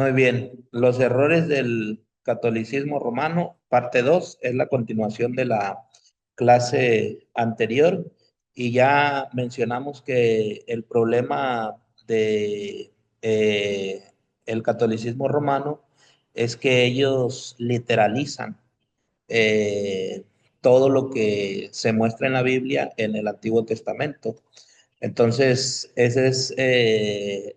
Muy bien. Los errores del catolicismo romano, parte 2 es la continuación de la clase anterior y ya mencionamos que el problema de el catolicismo romano es que ellos literalizan eh, todo lo que se muestra en la Biblia en el Antiguo Testamento. Entonces, ese es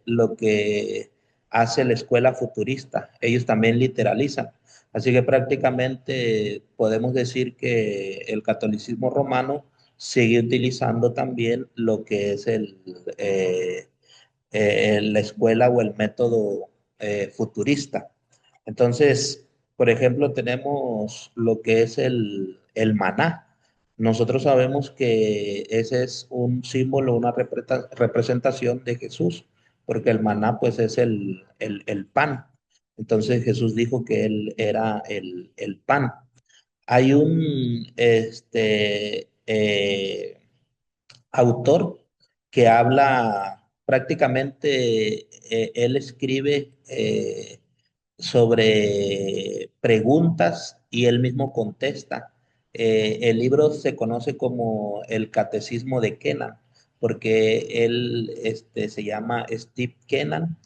lo que hace la escuela futurista. Ellos también literalizan. Así que prácticamente podemos decir que el catolicismo romano sigue utilizando también lo que es la escuela o el método futurista. Entonces, por ejemplo, tenemos lo que es el maná. Nosotros sabemos que ese es un símbolo, una representación de Jesús, porque el maná pues es el pan. Entonces Jesús dijo que él era el pan. Hay un autor que habla prácticamente, él escribe sobre preguntas y él mismo contesta. El libro se conoce como el Catecismo de Kenan, porque él se llama Steve Kennan.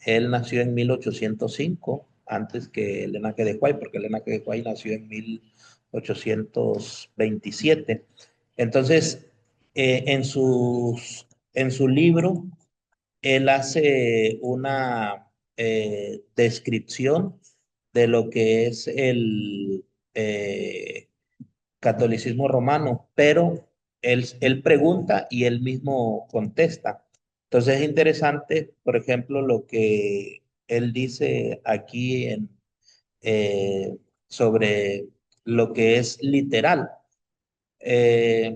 Él nació en 1805 antes que Elena G. de White, porque Elena G. de White nació en 1827. Entonces, en su libro, él hace una descripción de lo que es el catolicismo romano, pero él pregunta y él mismo contesta. Entonces es interesante, por ejemplo, lo que él dice aquí eh, sobre lo que es literal. Eh,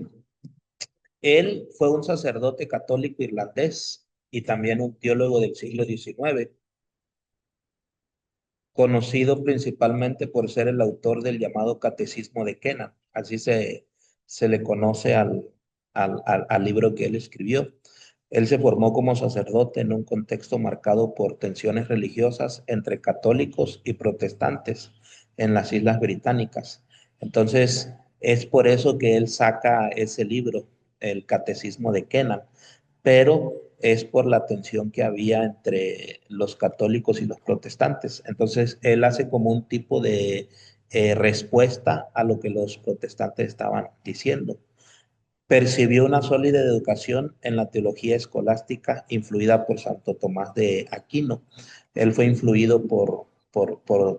Él fue un sacerdote católico irlandés y también un teólogo del siglo XIX, conocido principalmente por ser el autor del llamado Catecismo de Kenan. Así se le conoce al libro que él escribió. Él se formó como sacerdote en un contexto marcado por tensiones religiosas entre católicos y protestantes en las Islas Británicas. Entonces, es por eso que él saca ese libro, el Catecismo de Kenan, pero es por la tensión que había entre los católicos y los protestantes. Entonces, él hace como un tipo de respuesta a lo que los protestantes estaban diciendo. Percibió una sólida educación en la teología escolástica influida por Santo Tomás de Aquino. Él fue influido por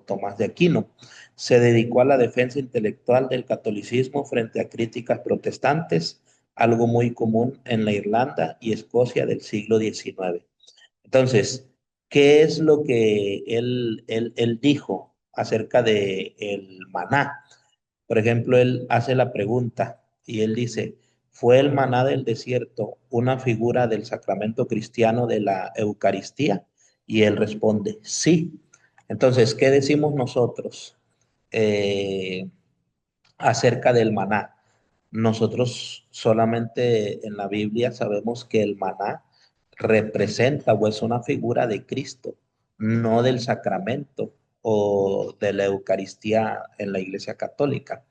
Tomás de Aquino. Se dedicó a la defensa intelectual del catolicismo frente a críticas protestantes, algo muy común en la Irlanda y Escocia del siglo XIX. Entonces, ¿qué es lo que él dijo acerca de el maná? Por ejemplo, él hace la pregunta y él dice, ¿fue el maná del desierto una figura del sacramento cristiano de la Eucaristía? Y él responde, sí. Entonces, ¿qué decimos nosotros eh, acerca del maná? Nosotros solamente en la Biblia sabemos que el maná representa o es una figura de Cristo, no del sacramento o de la Eucaristía en la Iglesia Católica.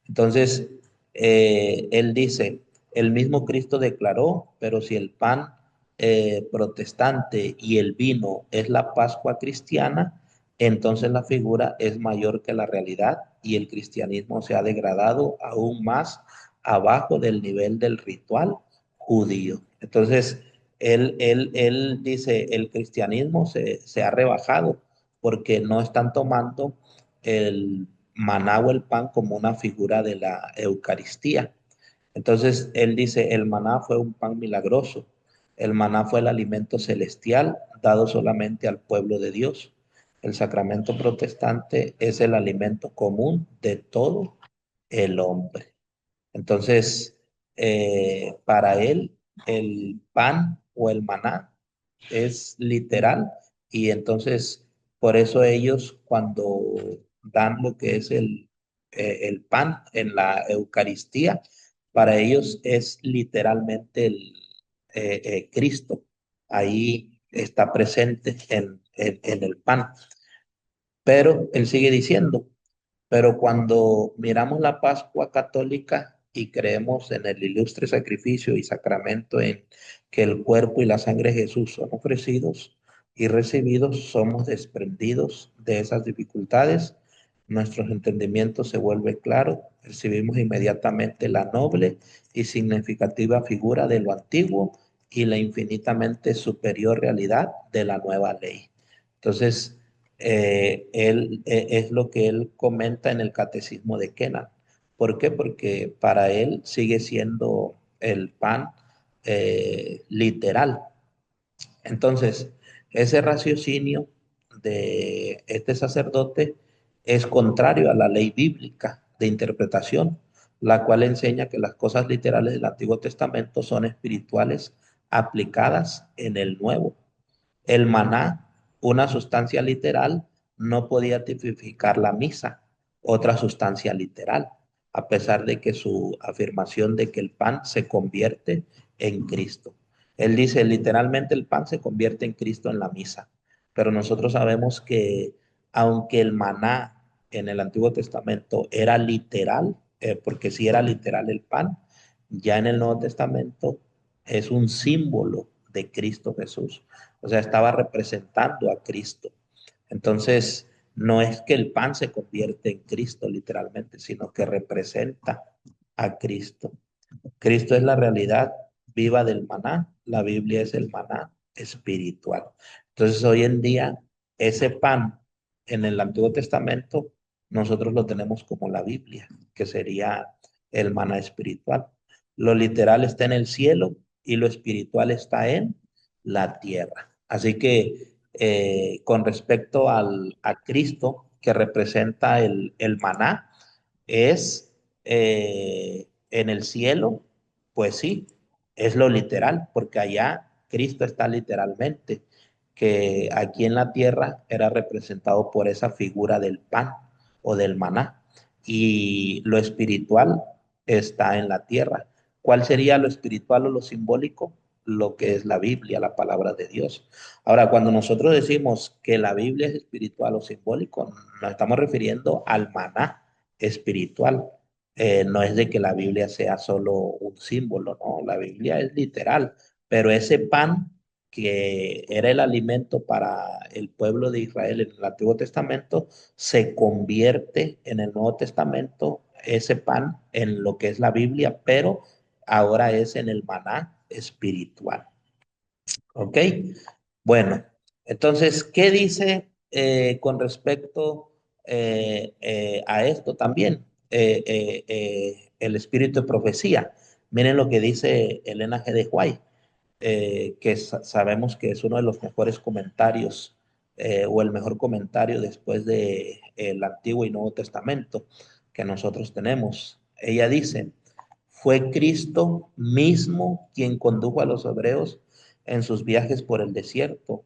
Entonces, él dice, el mismo Cristo declaró, pero si el pan protestante y el vino es la Pascua cristiana, entonces la figura es mayor que la realidad y el cristianismo se ha degradado aún más abajo del nivel del ritual judío. Entonces, él dice, el cristianismo se ha rebajado porque no están tomando el maná o el pan como una figura de la Eucaristía. Entonces, él dice, el maná fue un pan milagroso, el maná fue el alimento celestial dado solamente al pueblo de Dios. El sacramento protestante es el alimento común de todo el hombre. Entonces, para él, el pan o el maná es literal y entonces por eso ellos cuando dan lo que es el pan en la Eucaristía, para ellos es literalmente Cristo ahí está presente en el pan. Pero él sigue diciendo, pero cuando miramos la Pascua católica y creemos en el ilustre sacrificio y sacramento en que el cuerpo y la sangre de Jesús son ofrecidos y recibidos, somos desprendidos de esas dificultades, nuestros entendimientos se vuelve claro, percibimos inmediatamente la noble y significativa figura de lo antiguo y la infinitamente superior realidad de la nueva ley. Entonces, es lo que él comenta en el Catecismo de Kenan. ¿Por qué? Porque para él sigue siendo el pan literal. Entonces, ese raciocinio de este sacerdote es contrario a la ley bíblica de interpretación, la cual enseña que las cosas literales del Antiguo Testamento son espirituales aplicadas en el Nuevo. El maná, una sustancia literal, no podía tipificar la misa, otra sustancia literal, a pesar de que su afirmación de que el pan se convierte en Cristo. Él dice, literalmente el pan se convierte en Cristo en la misa, pero nosotros sabemos que aunque el maná en el Antiguo Testamento era literal, porque si era literal el pan, ya en el Nuevo Testamento es un símbolo de Cristo Jesús. O sea, estaba representando a Cristo. Entonces, no es que el pan se convierte en Cristo literalmente, sino que representa a Cristo. Cristo es la realidad viva del maná, la Biblia es el maná espiritual. Entonces, hoy en día, ese pan en el Antiguo Testamento, nosotros lo tenemos como la Biblia, que sería el maná espiritual. Lo literal está en el cielo y lo espiritual está en la tierra. Así que con respecto a Cristo, que representa el maná, es en el cielo, pues sí, es lo literal, porque allá Cristo está literalmente, que aquí en la tierra era representado por esa figura del pan o del maná, y lo espiritual está en la tierra. ¿Cuál sería lo espiritual o lo simbólico? Lo que es la Biblia, la palabra de Dios. Ahora, cuando nosotros decimos que la Biblia es espiritual o simbólico, nos estamos refiriendo al maná espiritual. No es de que la Biblia sea solo un símbolo, no, la Biblia es literal, pero ese pan que era el alimento para el pueblo de Israel en el Antiguo Testamento, se convierte en el Nuevo Testamento, ese pan, en lo que es la Biblia, pero ahora es en el maná espiritual. ¿Ok? Bueno, entonces, ¿qué dice con respecto a esto también? El espíritu de profecía. Miren lo que dice Elena G. de White, que sabemos que es uno de los mejores comentarios o el mejor comentario después de el Antiguo y Nuevo Testamento que nosotros tenemos. Ella dice, fue Cristo mismo quien condujo a los hebreos en sus viajes por el desierto.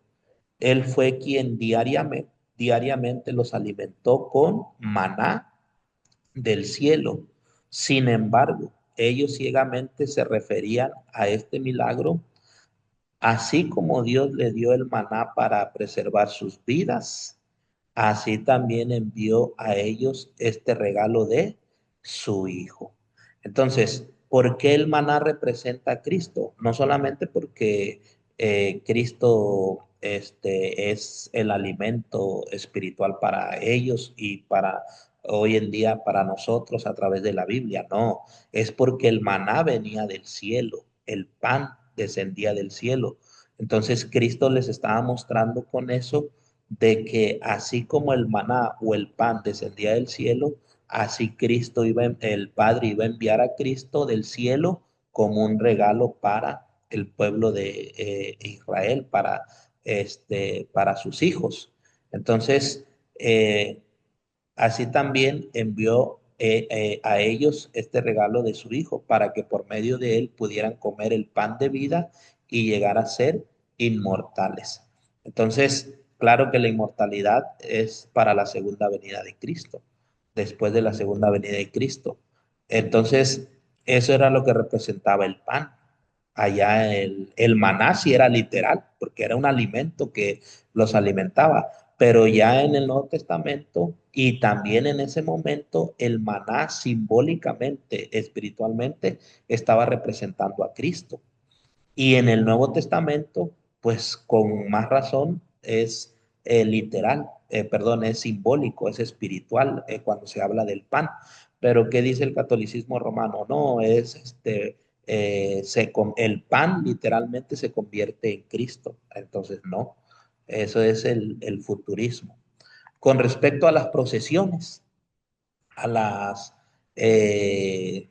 Él fue quien diariamente los alimentó con maná del cielo. Sin embargo, ellos ciegamente se referían a este milagro, así como Dios le dio el maná para preservar sus vidas, así también envió a ellos este regalo de su Hijo. Entonces, ¿por qué el maná representa a Cristo? No solamente porque Cristo es el alimento espiritual para ellos y para hoy en día para nosotros a través de la Biblia, no, es porque el maná venía del cielo, el pan descendía del cielo. Entonces, Cristo les estaba mostrando con eso de que así como el maná o el pan descendía del cielo, así el Padre iba a enviar a Cristo del cielo como un regalo para el pueblo de Israel, para sus hijos. Entonces, así también envió a ellos este regalo de su Hijo para que por medio de él pudieran comer el pan de vida y llegar a ser inmortales. Entonces, claro que la inmortalidad es para la segunda venida de Cristo, después de la segunda venida de Cristo. Entonces, eso era lo que representaba el pan. Allá el maná sí era literal, porque era un alimento que los alimentaba, pero ya en el Nuevo Testamento y también en ese momento el maná simbólicamente, espiritualmente, estaba representando a Cristo. Y en el Nuevo Testamento, pues con más razón es literal, perdón, es simbólico, es espiritual cuando se habla del pan. Pero ¿qué dice el catolicismo romano? No, es el pan literalmente se convierte en Cristo. Entonces, no, eso es el futurismo. Con respecto a las procesiones, a las eh,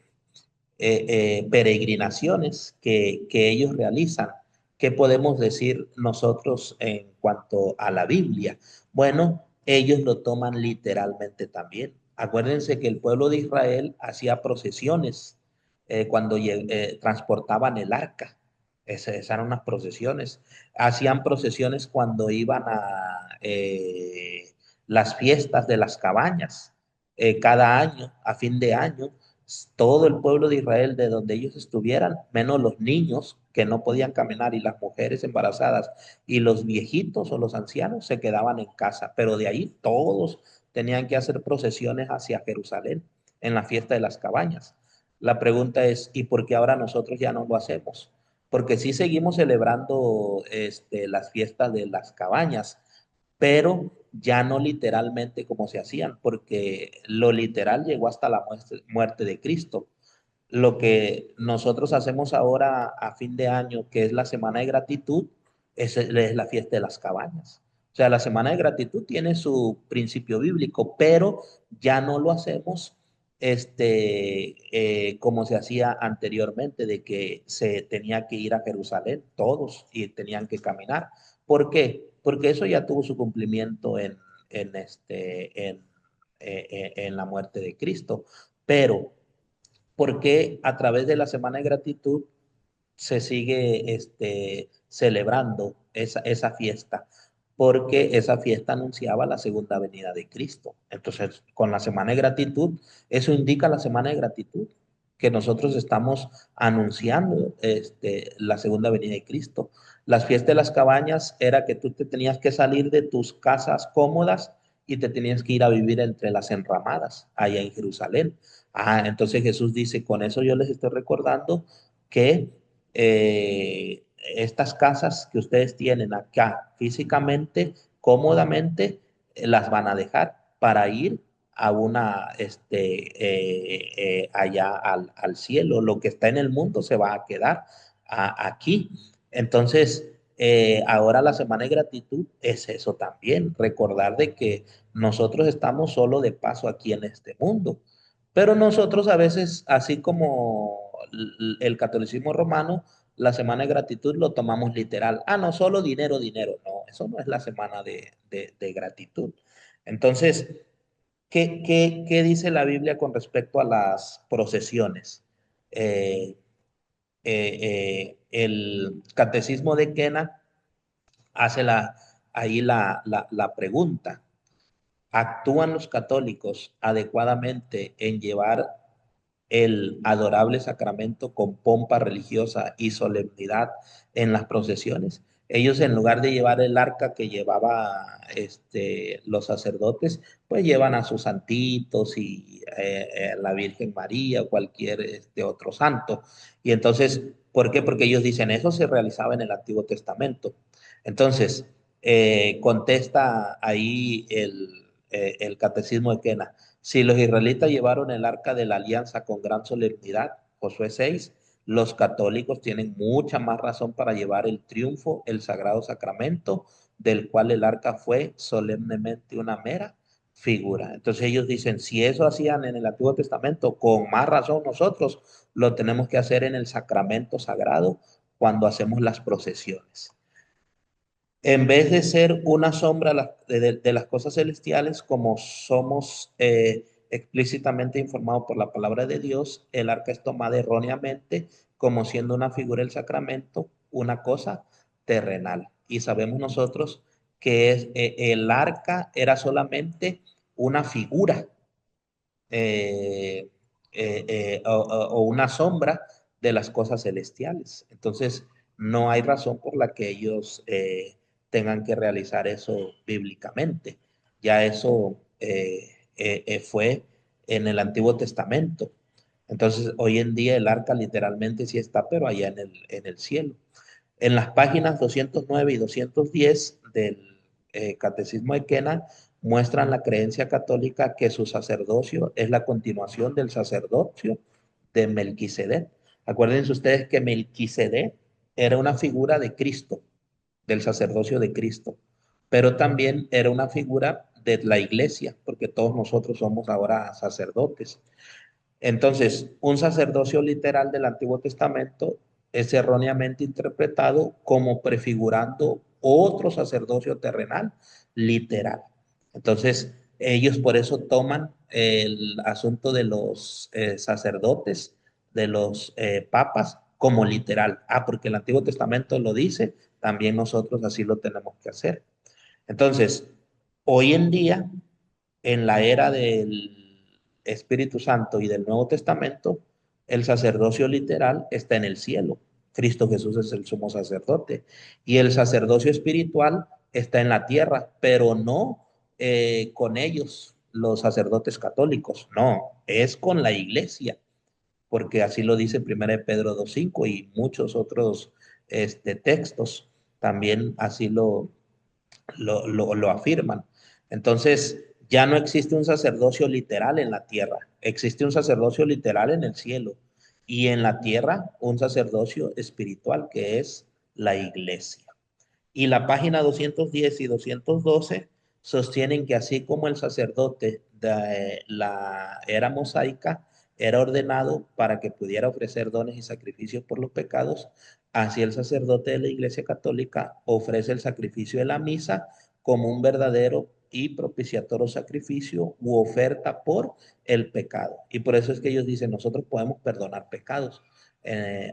peregrinaciones que ellos realizan. ¿Qué podemos decir nosotros en cuanto a la Biblia? Bueno, ellos lo toman literalmente también. Acuérdense que el pueblo de Israel hacía procesiones cuando transportaban el arca. Esas eran unas procesiones. Hacían procesiones cuando iban a las fiestas de las cabañas. Cada año, a fin de año, todo el pueblo de Israel, de donde ellos estuvieran, menos los niños que no podían caminar y las mujeres embarazadas y los viejitos o los ancianos se quedaban en casa, pero de ahí todos tenían que hacer procesiones hacia Jerusalén en la fiesta de las cabañas. La pregunta es, ¿y por qué ahora nosotros ya no lo hacemos? Porque sí seguimos celebrando las fiestas de las cabañas, pero ya no literalmente como se hacían, porque lo literal llegó hasta la muerte de Cristo. Lo que nosotros hacemos ahora a fin de año, que es la Semana de Gratitud, es la fiesta de las cabañas. O sea, la Semana de Gratitud tiene su principio bíblico, pero ya no lo hacemos como se hacía anteriormente, de que se tenía que ir a Jerusalén todos y tenían que caminar. ¿Por qué? Porque eso ya tuvo su cumplimiento en la muerte de Cristo. Pero porque a través de la Semana de Gratitud se sigue celebrando esa fiesta, porque esa fiesta anunciaba la segunda venida de Cristo. Entonces, con la Semana de Gratitud, eso indica la Semana de Gratitud, que nosotros estamos anunciando la segunda venida de Cristo. Las fiestas de las cabañas era que tú te tenías que salir de tus casas cómodas y te tenías que ir a vivir entre las enramadas, allá en Jerusalén. Ah, entonces Jesús dice, con eso yo les estoy recordando que estas casas que ustedes tienen acá físicamente, cómodamente, las van a dejar para ir a allá al cielo. Lo que está en el mundo se va a quedar aquí. Entonces, ahora la semana de gratitud es eso también, recordar de que nosotros estamos solo de paso aquí en este mundo. Pero nosotros a veces, así como el catolicismo romano, la semana de gratitud lo tomamos literal. Ah, no, solo dinero, dinero. No, eso no es la semana de gratitud. Entonces, ¿qué dice la Biblia con respecto a las procesiones? Eh, el catecismo de Kena hace ahí la pregunta. ¿Actúan los católicos adecuadamente en llevar el adorable sacramento con pompa religiosa y solemnidad en las procesiones? Ellos, en lugar de llevar el arca que llevaba los sacerdotes, pues llevan a sus santitos y la Virgen María o cualquier otro santo. Y entonces, ¿por qué? Porque ellos dicen eso se realizaba en el Antiguo Testamento. Entonces, contesta ahí el catecismo de Kena. Si los israelitas llevaron el arca de la alianza con gran solemnidad, Josué 6, los católicos tienen mucha más razón para llevar el triunfo, el sagrado sacramento, del cual el arca fue solemnemente una mera figura. Entonces ellos dicen, si eso hacían en el Antiguo Testamento, con más razón nosotros lo tenemos que hacer en el sacramento sagrado cuando hacemos las procesiones. En vez de ser una sombra de las cosas celestiales, como somos explícitamente informados por la palabra de Dios, el arca es tomada erróneamente como siendo una figura del sacramento, una cosa terrenal. Y sabemos nosotros que el arca era solamente una figura o una sombra de las cosas celestiales. Entonces, no hay razón por la que ellos tengan que realizar eso bíblicamente. Ya eso fue en el Antiguo Testamento. Entonces, hoy en día el arca literalmente sí está, pero allá en el cielo. En las páginas 209 y 210 del Catecismo de Quena muestran la creencia católica que su sacerdocio es la continuación del sacerdocio de Melquisedec. Acuérdense ustedes que Melquisedec era una figura de Cristo, del sacerdocio de Cristo, pero también era una figura de la iglesia, porque todos nosotros somos ahora sacerdotes. Entonces, un sacerdocio literal del Antiguo Testamento es erróneamente interpretado como prefigurando otro sacerdocio terrenal literal. Entonces, ellos por eso toman el asunto de los sacerdotes, de los papas, como literal. Ah, porque el Antiguo Testamento lo dice, también nosotros así lo tenemos que hacer. Entonces, hoy en día en la era del Espíritu Santo y del Nuevo Testamento, el sacerdocio literal está en el cielo. Cristo Jesús es el sumo sacerdote. Y el sacerdocio espiritual está en la tierra, pero no con ellos, los sacerdotes católicos. No, es con la iglesia, porque así lo dice 1 Pedro 2.5 y muchos otros textos también así lo afirman. Entonces, ya no existe un sacerdocio literal en la tierra, existe un sacerdocio literal en el cielo y en la tierra un sacerdocio espiritual que es la iglesia. Y la página 210 y 212 sostienen que así como el sacerdote de la era mosaica era ordenado para que pudiera ofrecer dones y sacrificios por los pecados, así el sacerdote de la Iglesia Católica ofrece el sacrificio de la misa como un verdadero y propiciatorio sacrificio u oferta por el pecado. Y por eso es que ellos dicen, nosotros podemos perdonar pecados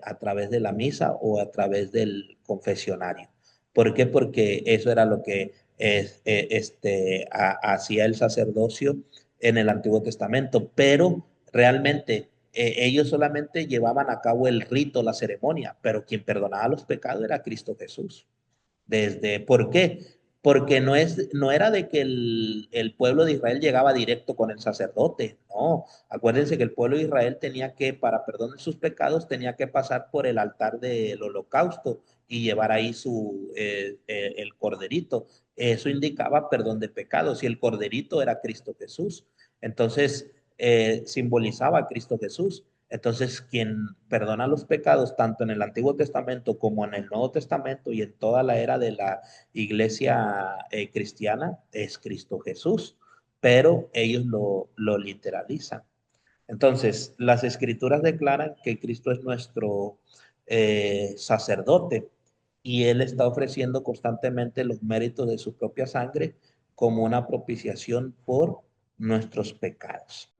a través de la misa o a través del confesionario. ¿Por qué? Porque eso era lo que hacía el sacerdocio en el Antiguo Testamento, pero realmente ellos solamente llevaban a cabo el rito, la ceremonia, pero quien perdonaba los pecados era Cristo Jesús. ¿Por qué? Porque no era de que el pueblo de Israel llegaba directo con el sacerdote, no. Acuérdense que el pueblo de Israel tenía que, para perdón de sus pecados, tenía que pasar por el altar del holocausto y llevar ahí el corderito. Eso indicaba perdón de pecados y el corderito era Cristo Jesús. Entonces, simbolizaba a Cristo Jesús. Entonces, quien perdona los pecados, tanto en el Antiguo Testamento como en el Nuevo Testamento y en toda la era de la iglesia cristiana, es Cristo Jesús, pero ellos lo literalizan. Entonces, las escrituras declaran que Cristo es nuestro sacerdote y Él está ofreciendo constantemente los méritos de su propia sangre como una propiciación por nuestros pecados.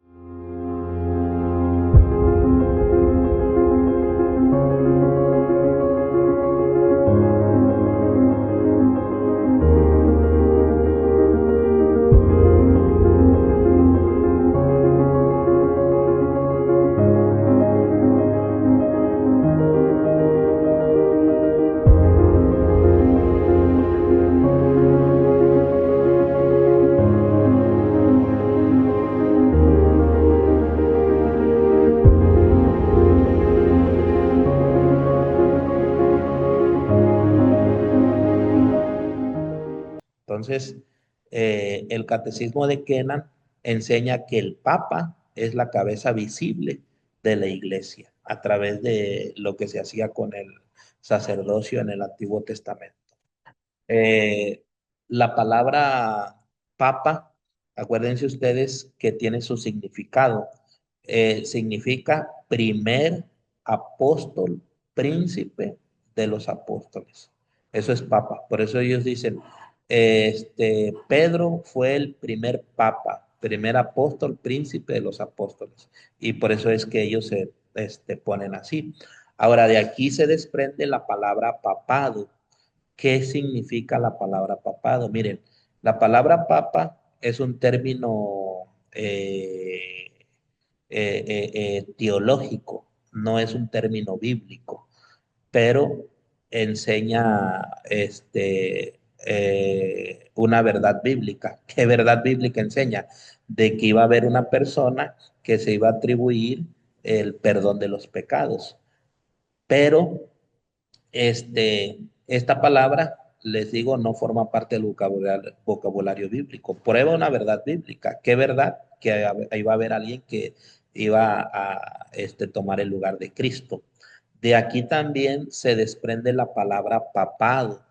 Entonces, el catecismo de Kenan enseña que el Papa es la cabeza visible de la iglesia a través de lo que se hacía con el sacerdocio en el Antiguo Testamento. Eh, la palabra Papa, acuérdense ustedes que tiene su significado. Significa primer apóstol, príncipe de los apóstoles. Eso es Papa. Por eso ellos dicen, Pedro fue el primer Papa, primer apóstol, príncipe de los apóstoles. Y por eso es que ellos se ponen así. Ahora, de aquí se desprende la palabra papado. ¿Qué significa la palabra papado? Miren, la palabra papa es un término teológico, no es un término bíblico, pero enseña una verdad bíblica. ¿Qué verdad bíblica enseña? De que iba a haber una persona que se iba a atribuir el perdón de los pecados. Pero esta palabra, les digo, no forma parte del vocabulario bíblico. Prueba una verdad bíblica. ¿Qué verdad? Que iba a haber alguien que iba a tomar el lugar de Cristo. De aquí también se desprende la palabra papado.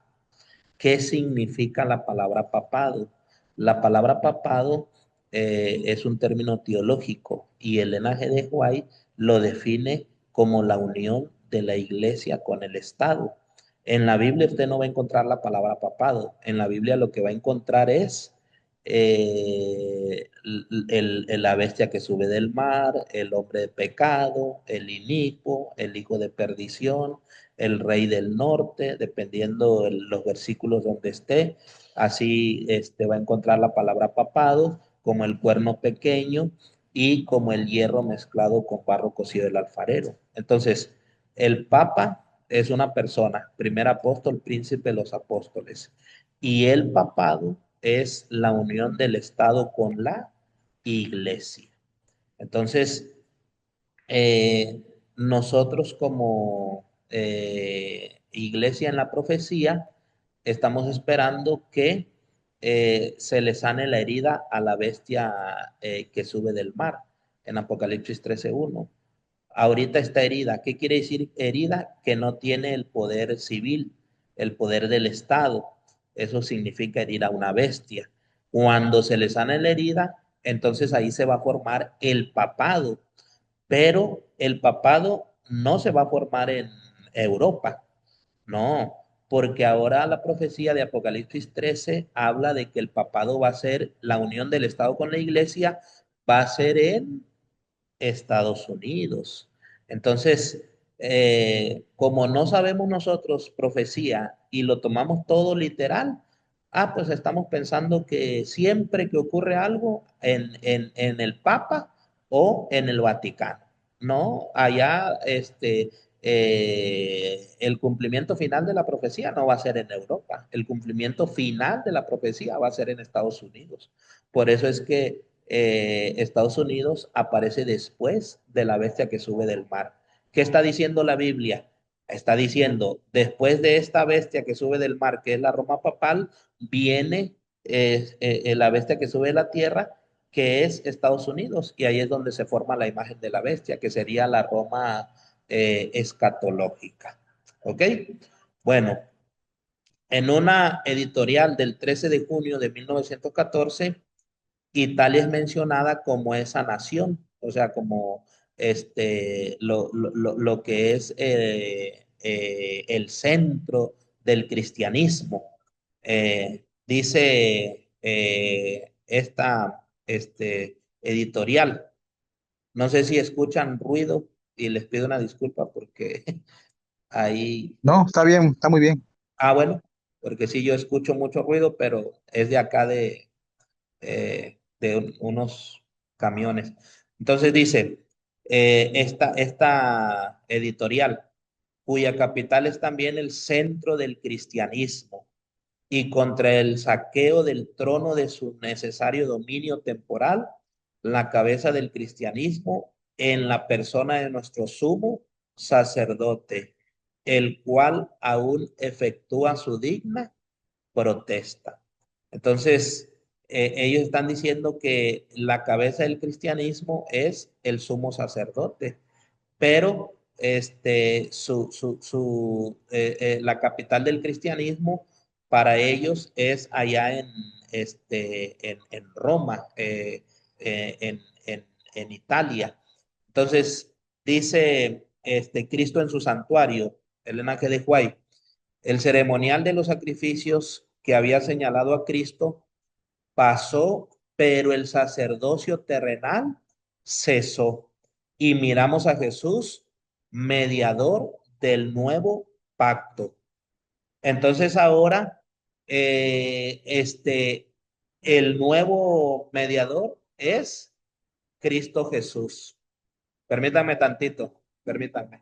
¿Qué significa la palabra papado? La palabra papado es un término teológico y el linaje de White lo define como la unión de la iglesia con el Estado. En la Biblia usted no va a encontrar la palabra papado. En la Biblia lo que va a encontrar es la bestia que sube del mar, el hombre de pecado, el inicuo, el hijo de perdición, el rey del norte, dependiendo de los versículos donde esté. Así va a encontrar la palabra papado como el cuerno pequeño y como el hierro mezclado con barro cocido del alfarero. Entonces, el papa es una persona, primer apóstol, príncipe de los apóstoles, y el papado es la unión del Estado con la iglesia. Entonces, nosotros como iglesia en la profecía estamos esperando que se le sane la herida a la bestia que sube del mar en Apocalipsis 13:1. Ahorita está herida. ¿Qué quiere decir herida? Que no tiene el poder civil, el poder del Estado. Eso significa herir a una bestia. Cuando se le sana la herida, entonces ahí se va a formar el papado, pero el papado no se va a formar en Europa, no, porque ahora la profecía de Apocalipsis 13 habla de que el papado va a ser la unión del Estado con la iglesia, va a ser en Estados Unidos. Entonces, como no sabemos nosotros profecía y lo tomamos todo literal, pues estamos pensando que siempre que ocurre algo en el Papa o en el Vaticano, ¿no? Allá, el cumplimiento final de la profecía no va a ser en Europa, el cumplimiento final de la profecía va a ser en Estados Unidos. Por eso es que Estados Unidos aparece después de la bestia que sube del mar. ¿Qué está diciendo la Biblia? Está diciendo, después de esta bestia que sube del mar, que es la Roma papal, viene la bestia que sube de la tierra, que es Estados Unidos, y ahí es donde se forma la imagen de la bestia, que sería la Roma escatológica. ¿Ok? Bueno, en una editorial del 13 de junio de 1914, Italia es mencionada como esa nación, o sea, como lo que es el centro del cristianismo. Dice esta editorial, no sé si escuchan ruido y les pido una disculpa porque ahí, No, está bien, está muy bien. bueno, porque sí yo escucho mucho ruido, pero es de acá de unos camiones. Entonces dice, esta editorial, cuya capital es también el centro del cristianismo, y contra el saqueo del trono de su necesario dominio temporal, la cabeza del cristianismo en la persona de nuestro sumo sacerdote, el cual aún efectúa su digna protesta. Entonces, ellos están diciendo que la cabeza del cristianismo es el sumo sacerdote, pero la capital del cristianismo para ellos es allá en Roma, en Italia. Entonces, dice Cristo en su santuario, Elena G. de White, el ceremonial de los sacrificios que había señalado a Cristo pasó, pero el sacerdocio terrenal cesó. Y miramos a Jesús, mediador del nuevo pacto. Entonces ahora, el nuevo mediador es Cristo Jesús. Permítame tantito. permítanme.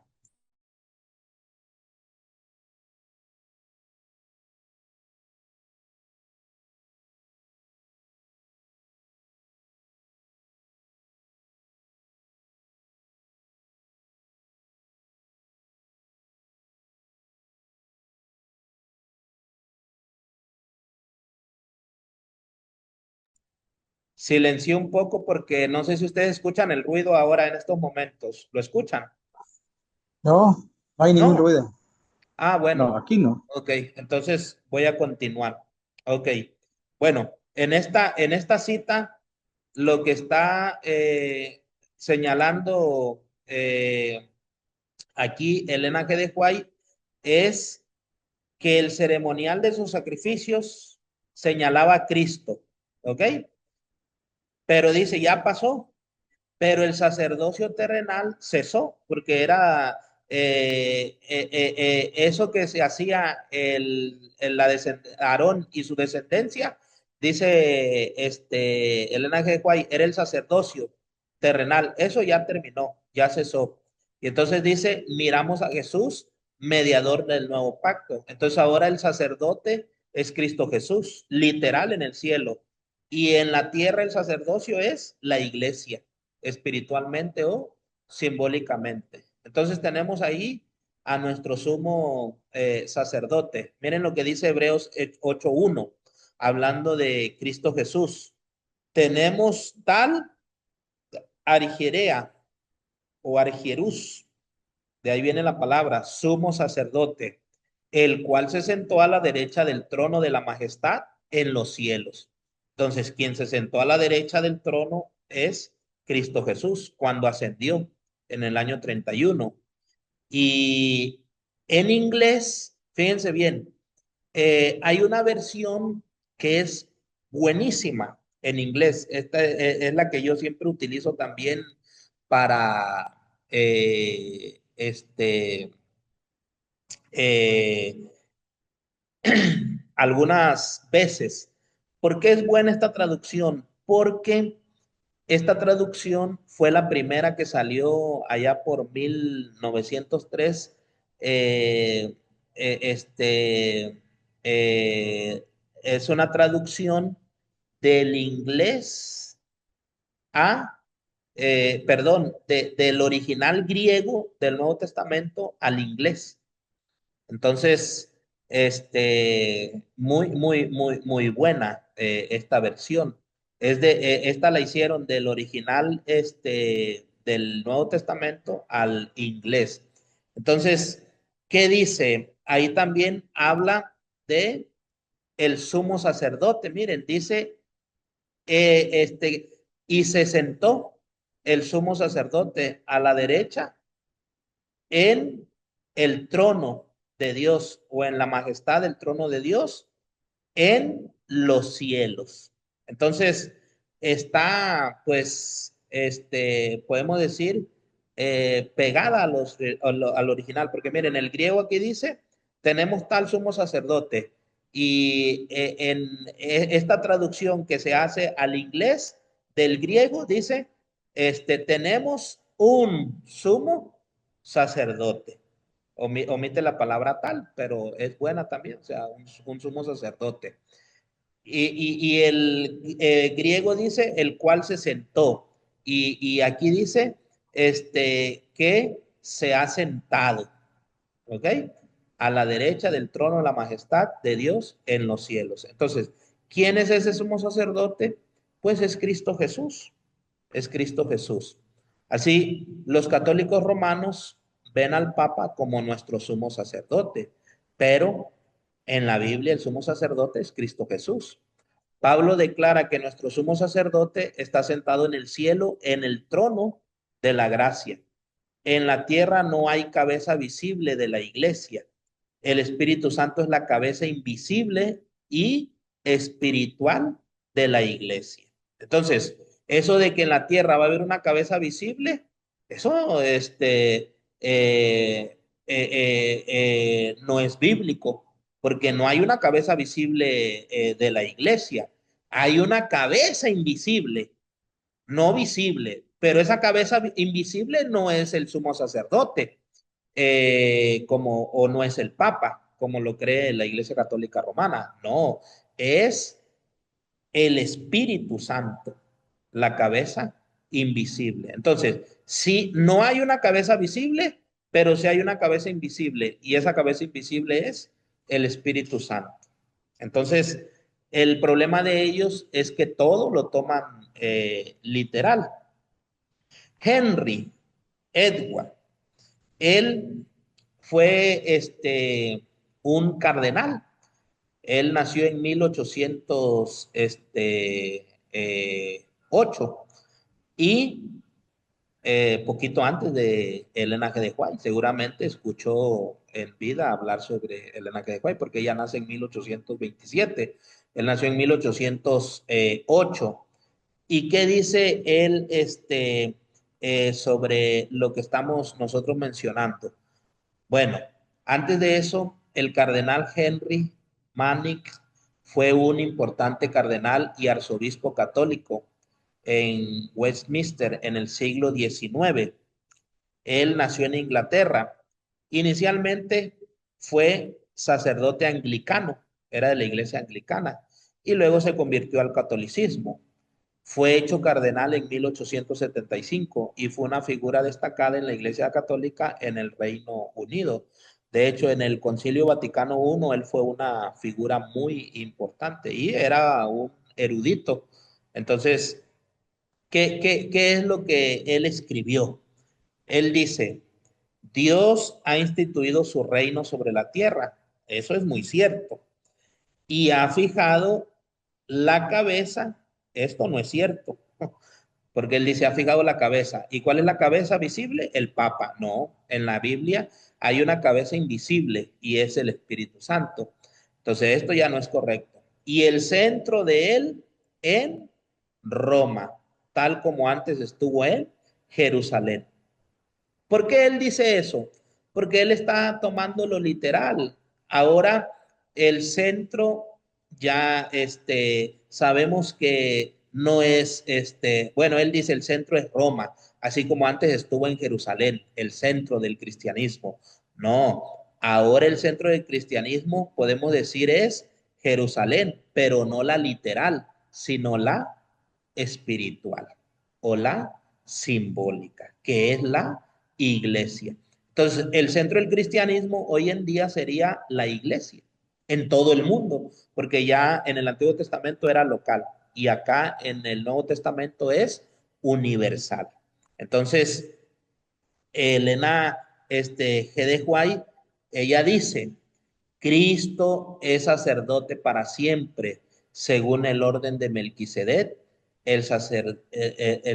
Silencio un poco porque no sé si ustedes escuchan el ruido ahora en estos momentos. ¿Lo escuchan? No, no hay ningún No. ruido. Ah, No, bueno. aquí no. Ok, entonces voy a continuar. Ok. Bueno, en esta cita, lo que está señalando aquí Elena G. de White es que el ceremonial de sus sacrificios señalaba a Cristo. ¿Ok? Pero dice, ya pasó. Pero el sacerdocio terrenal cesó, porque era eso que se hacía Aarón y su descendencia, dice Elena G. White, era el sacerdocio terrenal, eso ya terminó, ya cesó. Y entonces dice, miramos a Jesús, mediador del nuevo pacto. Entonces ahora el sacerdote es Cristo Jesús, literal en el cielo. Y en la tierra el sacerdocio es la iglesia espiritualmente o simbólicamente. Entonces tenemos ahí a nuestro sumo sacerdote. Miren lo que dice Hebreos 8:1, hablando de Cristo Jesús. Tenemos tal argerea o argerús, de ahí viene la palabra, sumo sacerdote, el cual se sentó a la derecha del trono de la majestad en los cielos. Entonces, quien se sentó a la derecha del trono es Cristo Jesús cuando ascendió en el año 31. Y en inglés, fíjense bien, hay una versión que es buenísima en inglés. Esta es la que yo siempre utilizo también para eh, algunas veces. ¿Por qué es buena esta traducción? Porque esta traducción fue la primera que salió allá por 1903. eh, eh, este, eh, es una traducción del inglés perdón, del original griego del Nuevo Testamento al inglés. Entonces, muy, muy, muy, muy buena esta versión. Esta la hicieron del original del Nuevo Testamento al inglés. Entonces, ¿qué dice? Ahí también habla de el sumo sacerdote. Miren, dice, y se sentó el sumo sacerdote a la derecha en el trono de Dios o en la majestad del trono de Dios en los cielos. Entonces, está, pues, podemos decir, pegada al original, porque miren, el griego aquí dice, tenemos tal sumo sacerdote, y esta traducción que se hace al inglés del griego dice, tenemos un sumo sacerdote. Omite la palabra tal, pero es buena también, o sea, un sumo sacerdote. Y el griego dice el cual se sentó. Y aquí dice que se ha sentado, ¿ok? A la derecha del trono de la majestad de Dios en los cielos. Entonces, ¿quién es ese sumo sacerdote? Pues es Cristo Jesús, es Cristo Jesús. Así, los católicos romanos ven al Papa como nuestro sumo sacerdote, pero en la Biblia el sumo sacerdote es Cristo Jesús. Pablo declara que nuestro sumo sacerdote está sentado en el cielo, en el trono de la gracia. En la tierra no hay cabeza visible de la iglesia. El Espíritu Santo es la cabeza invisible y espiritual de la iglesia. Entonces, eso de que en la tierra va a haber una cabeza visible, eso no es bíblico, porque no hay una cabeza visible de la iglesia. Hay una cabeza invisible, no visible, pero esa cabeza invisible no es el sumo sacerdote, o no es el Papa, como lo cree la Iglesia Católica Romana. No, es el Espíritu Santo, la cabeza invisible. Entonces, si no hay una cabeza visible, pero sí hay una cabeza invisible, y esa cabeza invisible es el Espíritu Santo. Entonces, el problema de ellos es que todo lo toman literal. Henry Edward, él fue un cardenal. Él nació en 1808 y poquito antes de Elena G. de White. Seguramente escuchó en vida hablar sobre Elena G. de White porque ella nace en 1827. Él nació en 1808. ¿Y qué dice él sobre lo que estamos nosotros mencionando? Bueno, antes de eso, el cardenal Henry Mannix fue un importante cardenal y arzobispo católico en Westminster en el siglo XIX. Él nació en Inglaterra. Inicialmente fue sacerdote anglicano, era de la iglesia anglicana, y luego se convirtió al catolicismo. Fue hecho cardenal en 1875 y fue una figura destacada en la Iglesia Católica en el Reino Unido. De hecho, en el Concilio Vaticano I, él fue una figura muy importante y era un erudito. Entonces, ¿qué es lo que él escribió? Él dice, Dios ha instituido su reino sobre la tierra. Eso es muy cierto. Y ha fijado la cabeza. Esto no es cierto. Porque él dice, ha fijado la cabeza. ¿Y cuál es la cabeza visible? El Papa. No, en la Biblia hay una cabeza invisible y es el Espíritu Santo. Entonces, esto ya no es correcto. Y el centro de él en Roma, tal como antes estuvo en Jerusalén. ¿Por qué él dice eso? Porque él está tomando lo literal. Ahora el centro ya sabemos que no es bueno, él dice el centro es Roma, así como antes estuvo en Jerusalén, el centro del cristianismo. No, ahora el centro del cristianismo podemos decir es Jerusalén, pero no la literal, sino la espiritual o la simbólica, que es la iglesia. Entonces, el centro del cristianismo hoy en día sería la iglesia en todo el mundo, porque ya en el Antiguo Testamento era local y acá en el Nuevo Testamento es universal. Entonces, Elena G. de White, ella dice, Cristo es sacerdote para siempre, según el orden de Melquisedec. El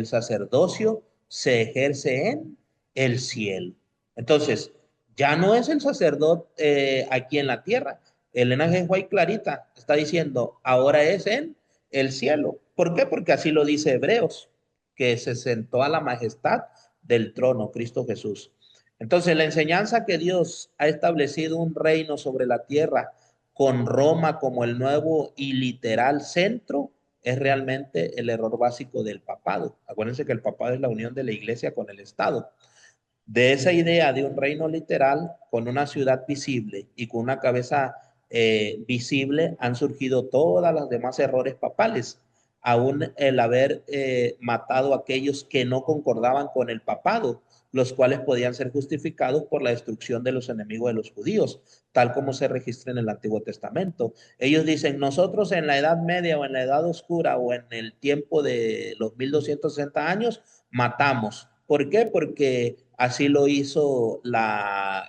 sacerdocio se ejerce en el cielo. Entonces, ya no es el sacerdote aquí en la tierra. Elena G. White clarita está diciendo, ahora es en el cielo. ¿Por qué? Porque así lo dice Hebreos, que se sentó a la majestad del trono, Cristo Jesús. Entonces, la enseñanza que Dios ha establecido un reino sobre la tierra con Roma como el nuevo y literal centro es realmente el error básico del papado. Acuérdense que el papado es la unión de la iglesia con el Estado. De esa idea de un reino literal con una ciudad visible y con una cabeza visible han surgido todas las demás errores papales. Aún el haber matado a aquellos que no concordaban con el papado, los cuales podían ser justificados por la destrucción de los enemigos de los judíos, tal como se registra en el Antiguo Testamento. Ellos dicen, nosotros en la Edad Media o en la Edad Oscura o en el tiempo de los 1260 años, matamos. ¿Por qué? Porque así lo hizo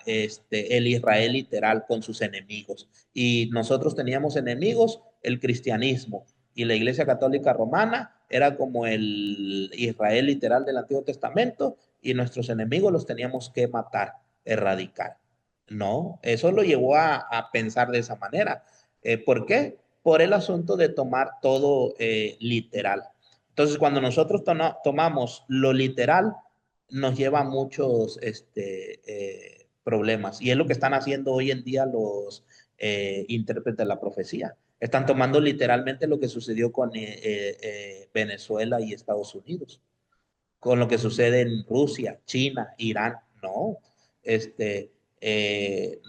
el Israel literal con sus enemigos. Y nosotros teníamos enemigos, el cristianismo. Y la Iglesia Católica Romana era como el Israel literal del Antiguo Testamento y nuestros enemigos los teníamos que matar, erradicar. No, eso lo llevó a pensar de esa manera. ¿Por qué? Por el asunto de tomar todo literal. Entonces, cuando nosotros tomamos lo literal, nos lleva a muchos problemas. Y es lo que están haciendo hoy en día los intérpretes de la profecía. Están tomando literalmente lo que sucedió con Venezuela y Estados Unidos. con lo que sucede en Rusia, China, Irán. No, este, eh,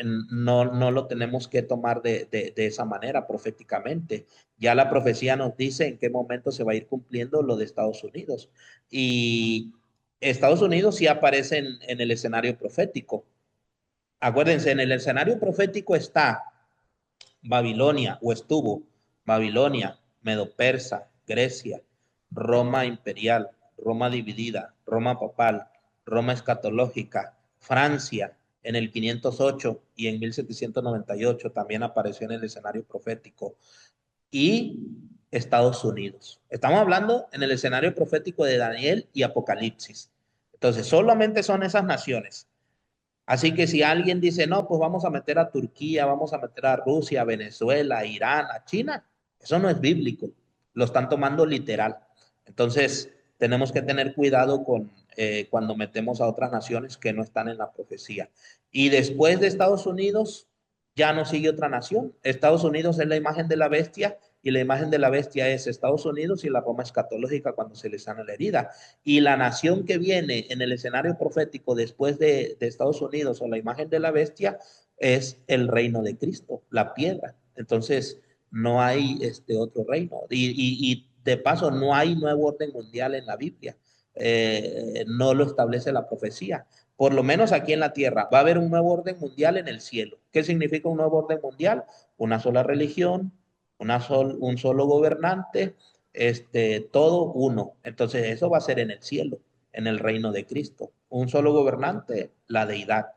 no lo tenemos que tomar de esa manera proféticamente. Ya la profecía nos dice en qué momento se va a ir cumpliendo lo de Estados Unidos. Y Estados Unidos sí aparece en el escenario profético. Acuérdense, en el escenario profético está Babilonia, o estuvo Babilonia, Medo-Persa, Grecia, Roma imperial, Roma dividida, Roma papal, Roma escatológica, Francia en el 508 y en 1798 también apareció en el escenario profético, y Estados Unidos. Estamos hablando en el escenario profético de Daniel y Apocalipsis. Entonces, solamente son esas naciones. Así que si alguien dice, no, pues vamos a meter a Turquía, vamos a meter a Rusia, a Venezuela, a Irán, a China, eso no es bíblico, lo están tomando literal. Entonces, tenemos que tener cuidado con cuando metemos a otras naciones que no están en la profecía. Y después de Estados Unidos, ya no sigue otra nación. Estados Unidos es la imagen de la bestia y la imagen de la bestia es Estados Unidos y la Roma escatológica cuando se les sana la herida. Y la nación que viene en el escenario profético después de Estados Unidos o la imagen de la bestia es el reino de Cristo, la piedra. Entonces, no hay otro reino. Y de paso, no hay nuevo orden mundial en la Biblia. No lo establece la profecía. Por lo menos aquí en la tierra va a haber un nuevo orden mundial en el cielo. ¿Qué significa un nuevo orden mundial? Una sola religión, un solo gobernante, todo uno. Entonces eso va a ser en el cielo, en el reino de Cristo. Un solo gobernante, la deidad.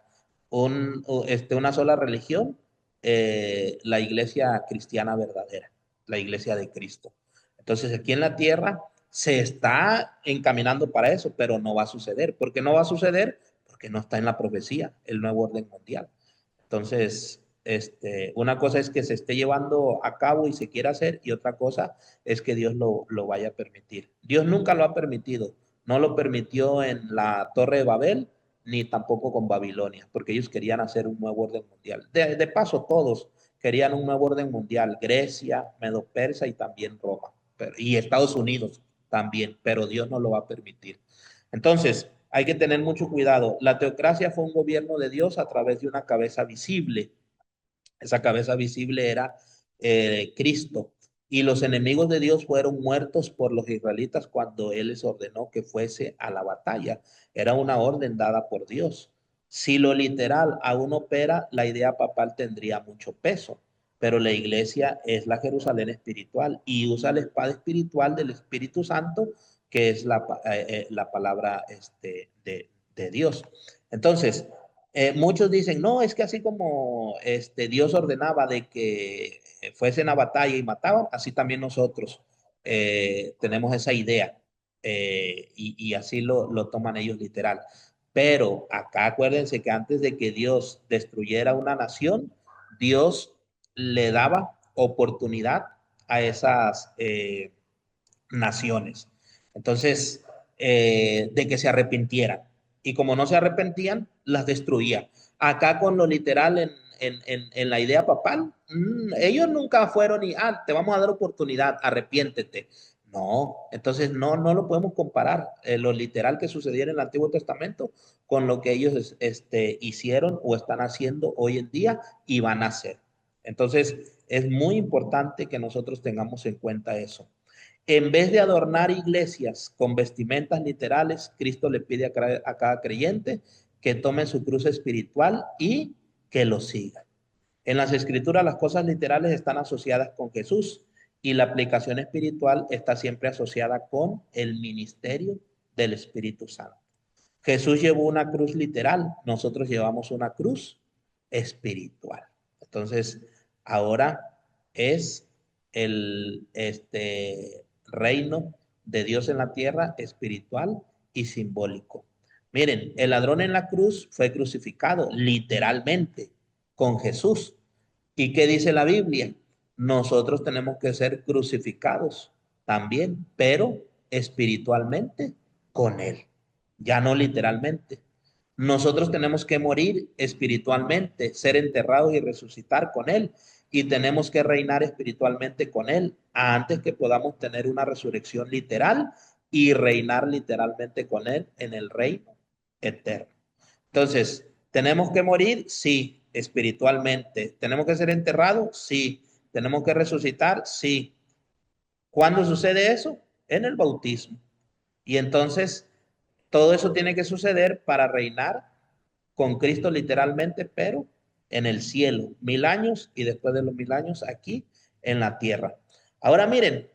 Una sola religión, la iglesia cristiana verdadera, la iglesia de Cristo. Entonces aquí en la tierra se está encaminando para eso, pero no va a suceder. ¿Por qué no va a suceder? Porque no está en la profecía, el nuevo orden mundial. Entonces, una cosa es que se esté llevando a cabo y se quiera hacer, y otra cosa es que Dios lo vaya a permitir. Dios nunca lo ha permitido. No lo permitió en la Torre de Babel, ni tampoco con Babilonia, porque ellos querían hacer un nuevo orden mundial. De paso, todos querían un nuevo orden mundial. Grecia, Medo-Persa y también Roma. Y Estados Unidos también, pero Dios no lo va a permitir. Entonces, hay que tener mucho cuidado. La teocracia fue un gobierno de Dios a través de una cabeza visible. Esa cabeza visible era Cristo. Y los enemigos de Dios fueron muertos por los israelitas cuando Él les ordenó que fuese a la batalla. Era una orden dada por Dios. Si lo literal aún opera, la idea papal tendría mucho peso. Pero la iglesia es la Jerusalén espiritual y usa la espada espiritual del Espíritu Santo, que es la palabra de Dios. Entonces, muchos dicen, no, es que así como Dios ordenaba de que fuesen a batalla y mataban, así también nosotros tenemos esa idea, y así lo toman ellos literal. Pero acá acuérdense que antes de que Dios destruyera una nación, Dios le daba oportunidad a esas naciones. Entonces, de que se arrepintieran. Y como no se arrepentían, las destruía. Acá con lo literal en la idea papal, ellos nunca fueron y, te vamos a dar oportunidad, arrepiéntete. No, entonces no lo podemos comparar, lo literal que sucedió en el Antiguo Testamento con lo que ellos hicieron o están haciendo hoy en día y van a hacer. Entonces, es muy importante que nosotros tengamos en cuenta eso. En vez de adornar iglesias con vestimentas literales, Cristo le pide a cada creyente que tome su cruz espiritual y que lo siga. En las escrituras las cosas literales están asociadas con Jesús y la aplicación espiritual está siempre asociada con el ministerio del Espíritu Santo. Jesús llevó una cruz literal, nosotros llevamos una cruz espiritual. Entonces, ahora es el reino de Dios en la tierra, espiritual y simbólico. Miren, el ladrón en la cruz fue crucificado literalmente con Jesús. ¿Y qué dice la Biblia? Nosotros tenemos que ser crucificados también, pero espiritualmente con Él, ya no literalmente. Nosotros tenemos que morir espiritualmente, ser enterrados y resucitar con Él. Y tenemos que reinar espiritualmente con Él antes que podamos tener una resurrección literal y reinar literalmente con él en el reino eterno. Entonces, ¿tenemos que morir? Sí, espiritualmente. ¿Tenemos que ser enterrados? Sí. ¿Tenemos que resucitar? Sí. ¿Cuándo sucede eso? En el bautismo. Y entonces, todo eso tiene que suceder para reinar con Cristo literalmente, pero en el cielo, 1000 años y después de los 1000 años aquí en la tierra. Ahora miren,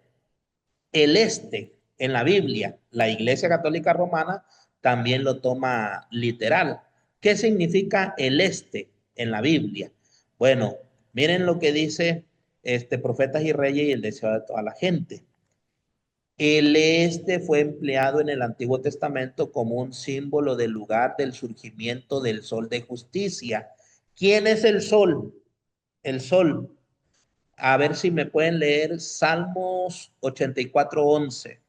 el este en la Biblia, la Iglesia Católica Romana también lo toma literal. ¿Qué significa el este en la Biblia? Bueno, miren lo que dice Profetas y Reyes y el deseo de toda la gente. El este fue empleado en el Antiguo Testamento como un símbolo del lugar del surgimiento del sol de justicia. ¿Quién es el sol? El sol. A ver si me pueden leer Salmos 84:11.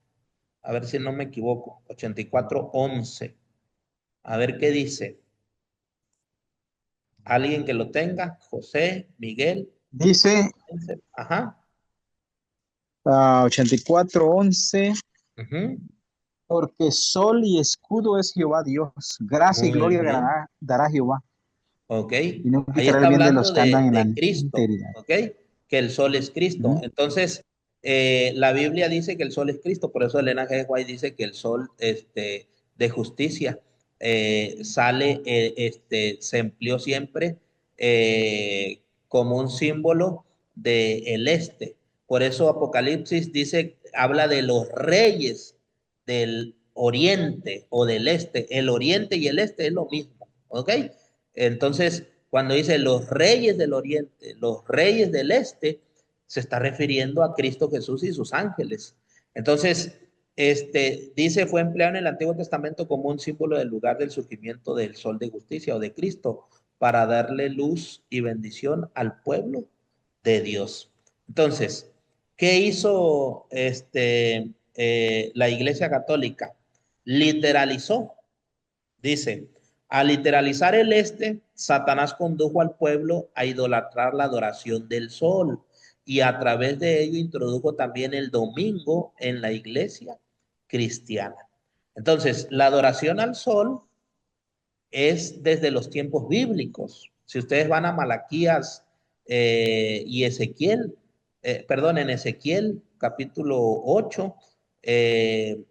A ver si no me equivoco. 84:11. A ver qué dice. ¿Alguien que lo tenga? José, Miguel. Dice Ajá. 84:11, Ujú. porque sol y escudo es Jehová Dios, gracia y Muy gloria bien. dará Jehová, Ok, y no ahí quitará está el bien de hablando los que andan en la de Cristo, integridad. ok, que el sol es Cristo. Ujú. Entonces, la Biblia dice que el sol es Cristo, por eso Elena G. White dice que el sol de justicia sale, se empleó siempre como un símbolo del este. Por eso Apocalipsis dice, habla de los reyes del oriente o del este. El oriente y el este es lo mismo, ¿ok? Entonces, cuando dice los reyes del oriente, los reyes del este, se está refiriendo a Cristo Jesús y sus ángeles. Entonces, dice, fue empleado en el Antiguo Testamento como un símbolo del lugar del surgimiento del sol de justicia o de Cristo para darle luz y bendición al pueblo de Dios. Entonces, ¿qué hizo la Iglesia Católica? Literalizó. Dice, al literalizar el este, Satanás condujo al pueblo a idolatrar la adoración del sol y a través de ello introdujo también el domingo en la iglesia cristiana. Entonces, la adoración al sol es desde los tiempos bíblicos. Si ustedes van a Malaquías y Ezequiel, perdón, en Ezequiel capítulo 8,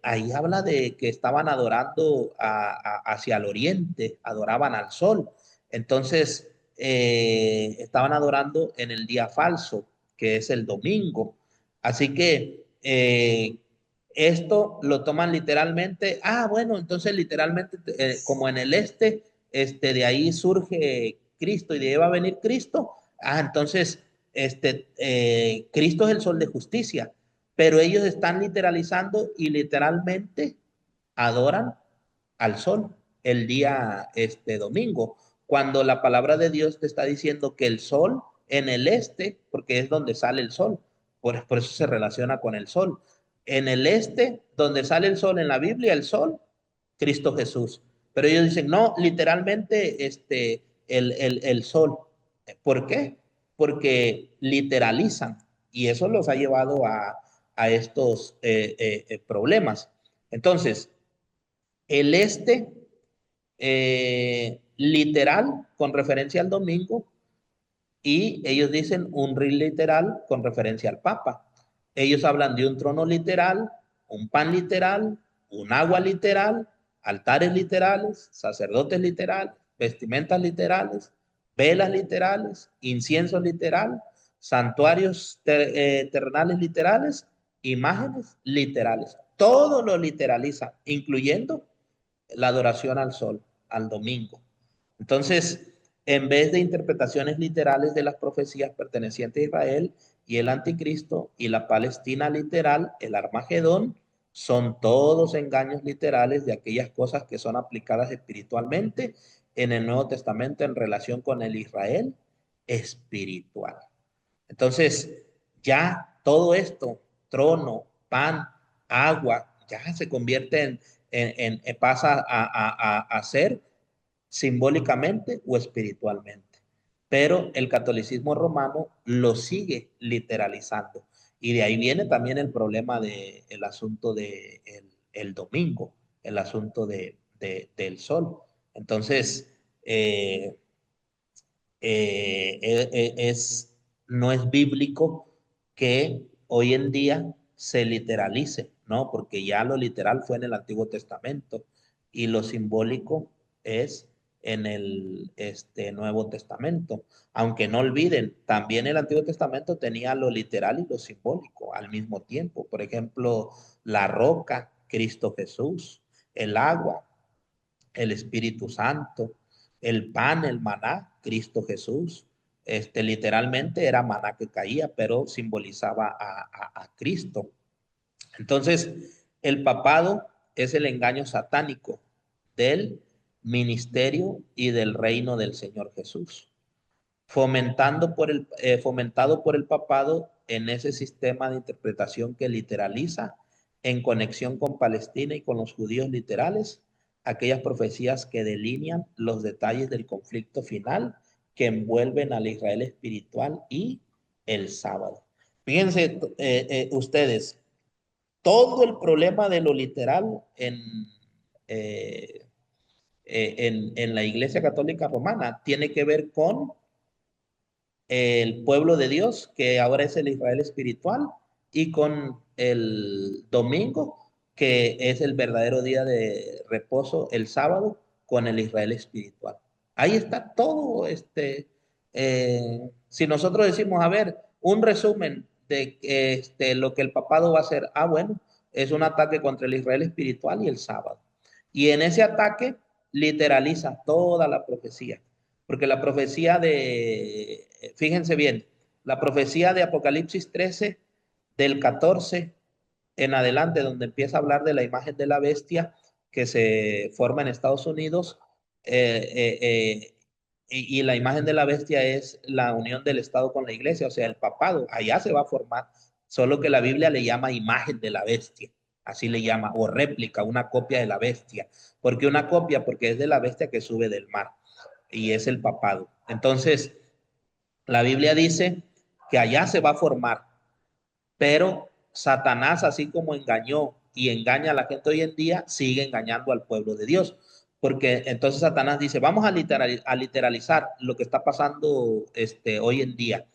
ahí habla de que estaban adorando hacia el oriente, adoraban al sol. Entonces, estaban adorando en el día falso, que es el domingo. Así que esto lo toman literalmente. Ah, bueno, entonces literalmente, como en el de ahí surge Cristo y de ahí va a venir Cristo. Ah, entonces, Cristo es el sol de justicia, pero ellos están literalizando y literalmente adoran al sol el día domingo, cuando la palabra de Dios te está diciendo que el sol en el este, porque es donde sale el sol, por eso se relaciona con el sol. En el este, donde sale el sol en la Biblia, el sol, Cristo Jesús. Pero ellos dicen, no, literalmente el sol. ¿Por qué? Porque literalizan y eso los ha llevado a estos problemas. Entonces, el literal con referencia al domingo y ellos dicen un rey literal con referencia al Papa. Ellos hablan de un trono literal, un pan literal, un agua literal, altares literales, sacerdotes literales, vestimentas literales, velas literales, incienso literal, santuarios terrenales literales, imágenes literales. Todo lo literaliza, incluyendo la adoración al sol, al domingo. Entonces, en vez de interpretaciones literales de las profecías pertenecientes a Israel y el anticristo y la Palestina literal, el Armagedón, son todos engaños literales de aquellas cosas que son aplicadas espiritualmente en el Nuevo Testamento en relación con el Israel espiritual. Entonces, ya todo esto, trono, pan, agua, ya se convierte pasa a ser simbólicamente o espiritualmente. Pero el catolicismo romano lo sigue literalizando. Y de ahí viene también el problema del asunto del el domingo, el asunto del sol. Entonces, eh, no es bíblico que hoy en día se literalice, ¿no? Porque ya lo literal fue en el Antiguo Testamento y lo simbólico es en el Nuevo Testamento. Aunque no olviden, también el Antiguo Testamento tenía lo literal y lo simbólico al mismo tiempo. Por ejemplo, la roca, Cristo Jesús, el agua, el Espíritu Santo, el pan, el maná, Cristo Jesús. Literalmente era maná que caía, pero simbolizaba a Cristo. Entonces, el papado es el engaño satánico del ministerio y del reino del Señor Jesús, fomentado por el papado en ese sistema de interpretación que literaliza en conexión con Palestina y con los judíos literales, aquellas profecías que delinean los detalles del conflicto final que envuelven al Israel espiritual y el sábado. Fíjense ustedes, todo el problema de lo literal eh, en la Iglesia Católica Romana tiene que ver con el pueblo de Dios, que ahora es el Israel espiritual, y con el domingo, que es el verdadero día de reposo, el sábado, con el Israel espiritual. Ahí está todo. Si nosotros decimos, a ver, un resumen de lo que el papado va a hacer, bueno, es un ataque contra el Israel espiritual y el sábado. Y en ese ataque literaliza toda la profecía. Porque la profecía fíjense bien, la profecía de Apocalipsis 13, del 14 en adelante, donde empieza a hablar de la imagen de la bestia que se forma en Estados Unidos, eh, eh, eh, y la imagen de la bestia es la unión del Estado con la iglesia, o sea, el papado, allá se va a formar, solo que la Biblia le llama imagen de la bestia, así le llama, o réplica, una copia de la bestia. ¿Por qué una copia? Porque es de la bestia que sube del mar y es el papado. Entonces, la Biblia dice que allá se va a formar, pero Satanás, así como engañó y engaña a la gente hoy en día, sigue engañando al pueblo de Dios. Porque entonces Satanás dice, vamos a literalizar lo que está pasando hoy en día.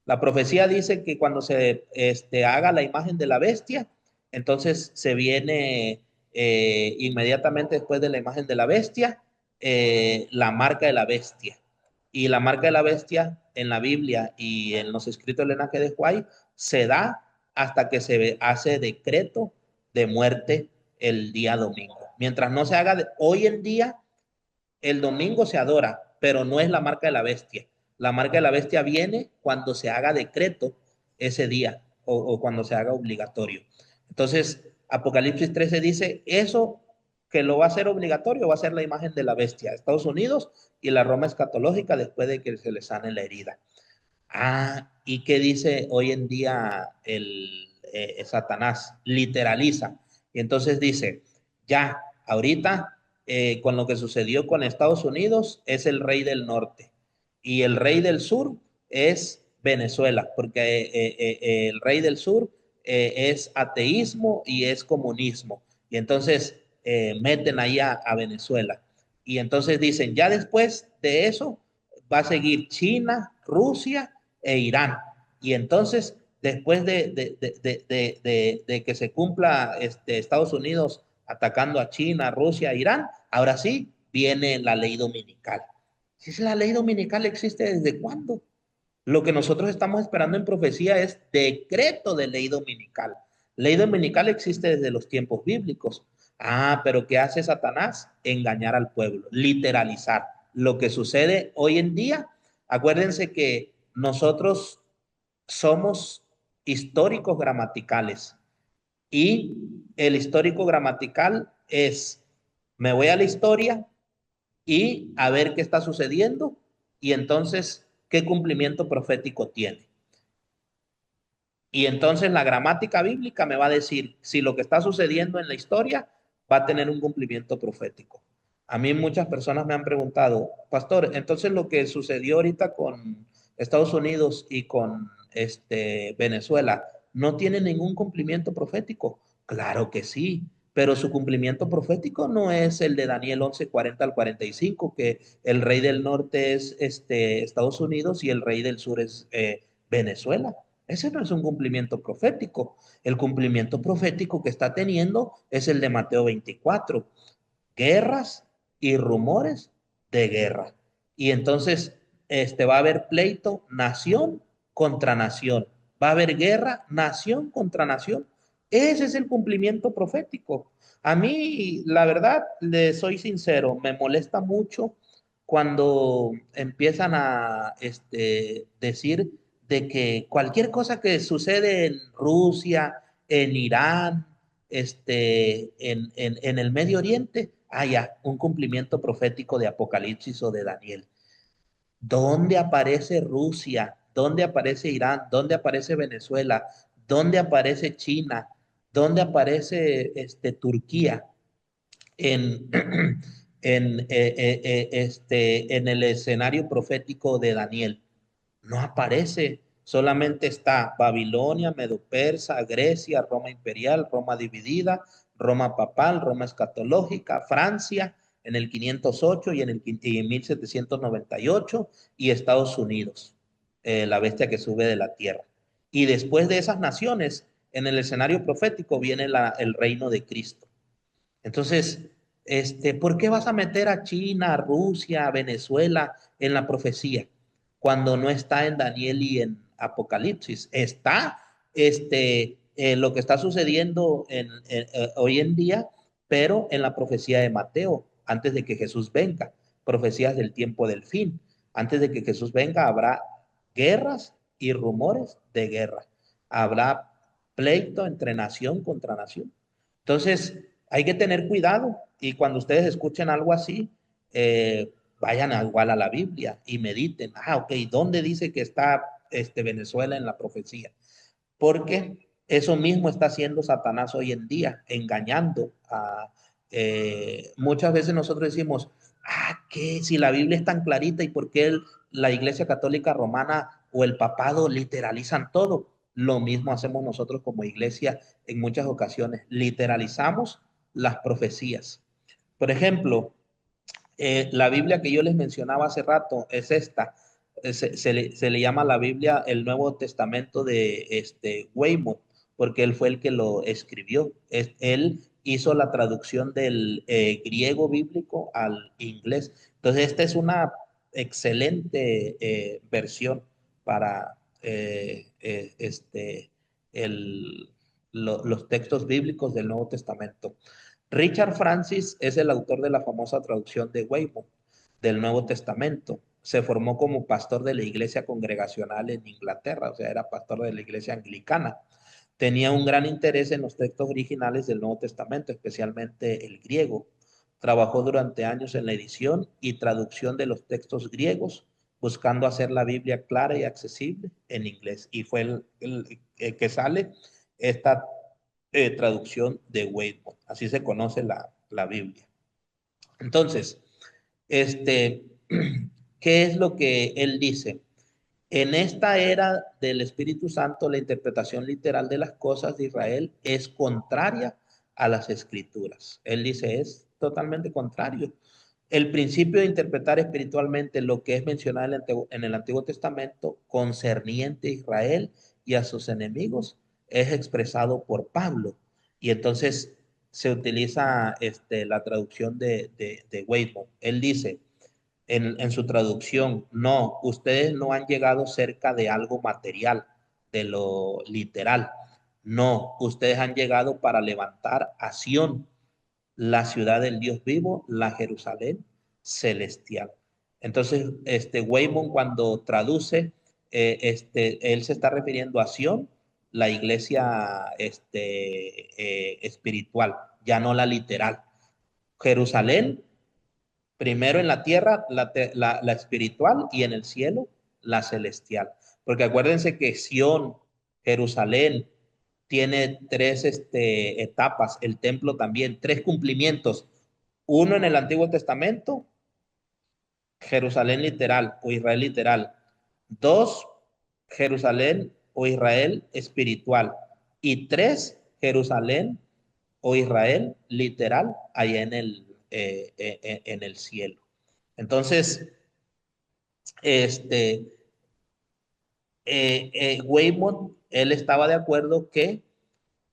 La profecía dice que cuando se haga la imagen de la bestia, entonces se viene inmediatamente después de la imagen de la bestia, la marca de la bestia. Y la marca de la bestia en la Biblia y en los escritos del linaje de Juárez se da hasta que se hace decreto de muerte el día domingo. Mientras no se haga, hoy en día el domingo se adora, pero no es la marca de la bestia. La marca de la bestia viene cuando se haga decreto ese día o cuando se haga obligatorio. Entonces, Apocalipsis 13 dice, eso que lo va a hacer obligatorio va a ser la imagen de la bestia, Estados Unidos y la Roma escatológica después de que se le sane la herida. ¿Y qué dice hoy en día Satanás? Literaliza. Y entonces dice, ya, ahorita, con lo que sucedió con Estados Unidos, es el rey del norte. Y el rey del sur es Venezuela, porque el rey del sur es ateísmo y es comunismo. Y entonces meten ahí a Venezuela. Y entonces dicen, ya después de eso va a seguir China, Rusia e Irán. Y entonces, después de que se cumpla Estados Unidos atacando a China, Rusia, Irán, ahora sí viene la ley dominical. Si es la ley dominical, ¿existe desde cuándo? Lo que nosotros estamos esperando en profecía es decreto de ley dominical. Ley dominical existe desde los tiempos bíblicos. Pero ¿qué hace Satanás? Engañar al pueblo, literalizar. Lo que sucede hoy en día, acuérdense que nosotros somos históricos gramaticales y el histórico gramatical es, me voy a la historia y a ver qué está sucediendo y entonces qué cumplimiento profético tiene. Y entonces la gramática bíblica me va a decir si lo que está sucediendo en la historia va a tener un cumplimiento profético. A mí muchas personas me han preguntado, pastor, entonces lo que sucedió ahorita con Estados Unidos y con Venezuela no tiene ningún cumplimiento profético. Claro que sí, pero su cumplimiento profético no es el de Daniel 11:40 al 45, que el rey del norte es Estados Unidos y el rey del sur es Venezuela. Ese no es un cumplimiento profético. El cumplimiento profético que está teniendo es el de Mateo 24, guerras y rumores de guerra. Y entonces va a haber pleito nación contra nación. Va a haber guerra nación contra nación. Ese es el cumplimiento profético. A mí, la verdad, le soy sincero, me molesta mucho cuando empiezan a decir de que cualquier cosa que sucede en Rusia, en Irán, en el Medio Oriente, haya un cumplimiento profético de Apocalipsis o de Daniel. ¿Dónde aparece Rusia? ¿Dónde aparece Irán? ¿Dónde aparece Venezuela? ¿Dónde aparece China? ¿Dónde aparece Turquía en, en el escenario profético de Daniel? No aparece, solamente está Babilonia, Medo-Persa, Grecia, Roma imperial, Roma dividida, Roma papal, Roma escatológica, Francia en el 508 y en 1798 y Estados Unidos, la bestia que sube de la tierra. Y después de esas naciones, en el escenario profético viene el reino de Cristo. Entonces, ¿por qué vas a meter a China, a Rusia, a Venezuela en la profecía cuando no está en Daniel y en Apocalipsis? Está lo que está sucediendo hoy en día, pero en la profecía de Mateo, antes de que Jesús venga, profecías del tiempo del fin. Antes de que Jesús venga, habrá guerras y rumores de guerra. Habrá pleito entre nación contra nación. Entonces, hay que tener cuidado y cuando ustedes escuchen algo así, vayan igual a la Biblia y mediten. Ah, ok, ¿dónde dice que está Venezuela en la profecía? Porque eso mismo está haciendo Satanás hoy en día, engañando a... muchas veces nosotros decimos, ah, que si la Biblia es tan clarita y por qué la Iglesia Católica Romana o el papado literalizan todo. Lo mismo hacemos nosotros como iglesia en muchas ocasiones. Literalizamos las profecías. Por ejemplo, la Biblia que yo les mencionaba hace rato es esta. Se le llama la Biblia el Nuevo Testamento de Weymouth, porque él fue el que lo escribió. Él hizo la traducción del griego bíblico al inglés. Entonces, esta es una excelente versión para el, los textos bíblicos del Nuevo Testamento. Richard Francis es el autor de la famosa traducción de Weymouth del Nuevo Testamento. Se formó como pastor de la iglesia congregacional en Inglaterra, o sea, era pastor de la iglesia anglicana. Tenía un gran interés en los textos originales del Nuevo Testamento, especialmente el griego. Trabajó durante años en la edición y traducción de los textos griegos, buscando hacer la Biblia clara y accesible en inglés. Y fue el que sale esta traducción de Weymouth. Así se conoce la Biblia. Entonces, este, ¿qué es lo que él dice? En esta era del Espíritu Santo, la interpretación literal de las cosas de Israel es contraria a las escrituras. Él dice, es totalmente contrario. El principio de interpretar espiritualmente lo que es mencionado en el Antiguo Testamento concerniente a Israel y a sus enemigos es expresado por Pablo. Y entonces se utiliza la traducción de Weymouth. Él dice, en su traducción, no, ustedes no han llegado cerca de algo material, de lo literal. No, ustedes han llegado para levantar a Sión, la ciudad del Dios vivo, la Jerusalén celestial. Entonces, Weymouth cuando traduce, él se está refiriendo a Sión, la iglesia espiritual, ya no la literal. Jerusalén primero en la tierra, la espiritual, y en el cielo, la celestial. Porque acuérdense que Sión, Jerusalén, tiene tres etapas, el templo también, tres cumplimientos. Uno en el Antiguo Testamento, Jerusalén literal o Israel literal. Dos, Jerusalén o Israel espiritual. Y tres, Jerusalén o Israel literal allá en el cielo. Entonces, este, Weymouth, él estaba de acuerdo que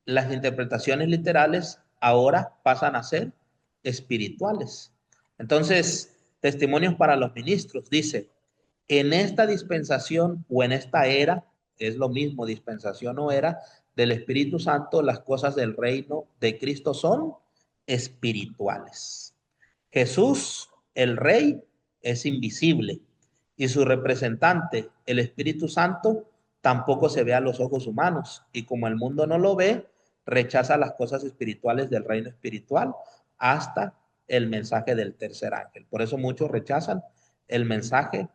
las interpretaciones literales ahora pasan a ser espirituales. Entonces, Testimonios para los Ministros dice, en esta dispensación o en esta era, es lo mismo, dispensación o era del Espíritu Santo, las cosas del reino de Cristo son espirituales. Jesús, el Rey, es invisible y su representante, el Espíritu Santo, tampoco se ve a los ojos humanos. Y como el mundo no lo ve, rechaza las cosas espirituales del reino espiritual hasta el mensaje del tercer ángel. Por eso muchos rechazan el mensaje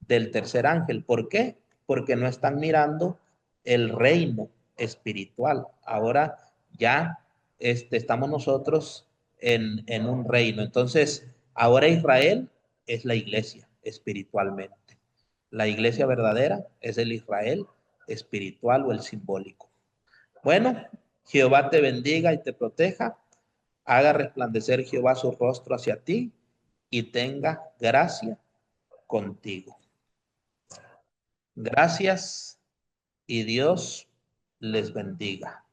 del tercer ángel. ¿Por qué? Porque no están mirando el reino espiritual. Ahora ya estamos nosotros en un reino. Entonces, ahora Israel es la iglesia espiritualmente. La iglesia verdadera es el Israel espiritual o el simbólico. Bueno, Jehová te bendiga y te proteja. Haga resplandecer Jehová su rostro hacia ti y tenga gracia contigo. Gracias y Dios les bendiga.